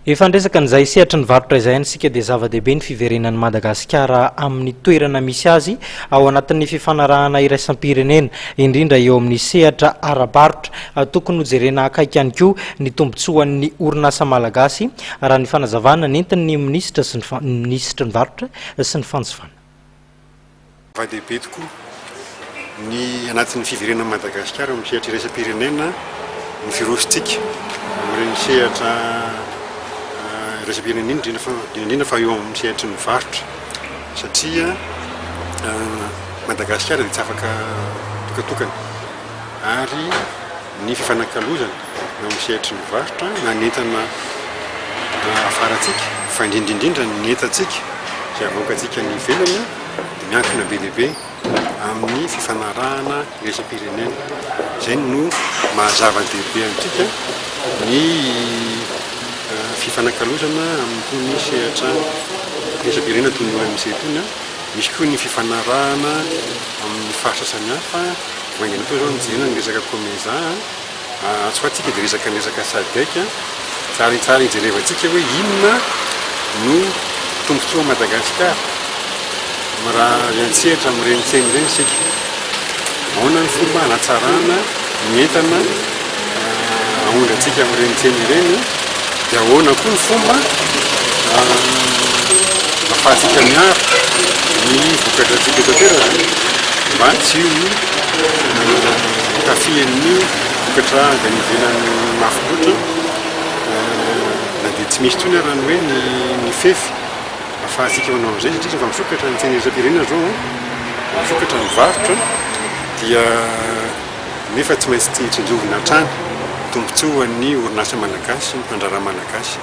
Efa ndresaka n'izay sehatra ny varotra izay isika dia zava-dehibe ny fiverenan'i Madagasikara amin'ny toerana misy azy ao anatin'ny fifanarahana iraisam-pirenena indrindra eo amin'ny sehatra ara-barotra tokony ho jerena akaiky ihany koa ny tombotsoan'ny orinasa Malagasy raha ny fanazavana nentin'ny minisitra sy ny minisitry ny varotra sy ny fanjifana. Zava-dehibe tokoa ny anatin'ny fiverenan'i Madagasikara amin'ny sehatra iraisam-pirenena ny firositsika amin'ireny sehatra iraisam-pirenena indrindra fa eo amin'ny sehatra ny varotra satria Madagasikara dia tsy afaka tokatokana ary ny fifanankalozana eo amin'ny sehatra ny varotra na ny entana afaratsika fa indrindra ny entantsika izay avoakantsika ny ivelany dia miankina be lehibe amin'ny fifanarahana iraisam-pirenena. Izay no mahazava-dehibe amintsika ny fifanankalozana amin'ny sehatra iraisam-pirenena toy ny misy etony misy koa ny fifanarahana amin'ny faritra samihafa vaingana toa zao ny jerena ny resaka komeza tsy fa tsika dia resaka sadeka tsara ijerevantsika hoe inona no tombotsoa Madagasikara raha antsehatra amin'ireny tsena ireny sika ahoana ny fomba hanatsarana ny entana ahondratsika amin'ireny tsena ireny dia ahoana koa ny fomba ahafahantsika miaro ny vokadratsika eto an-toerana mba tsy kafian'ny vokatra avy any ivelany mafy loatra na dia tsy misy tsony raha ny hoe ny fefy ahafahantsika manao amin'izay satria rehefa misokatra ny tsena iraisam-pirenena zao misokatra ny varotra dia nefa tsy maintsy tsinjovina hatrany tombotsoan'ny orinasa Malagasy ny mpandraraha Malagasy.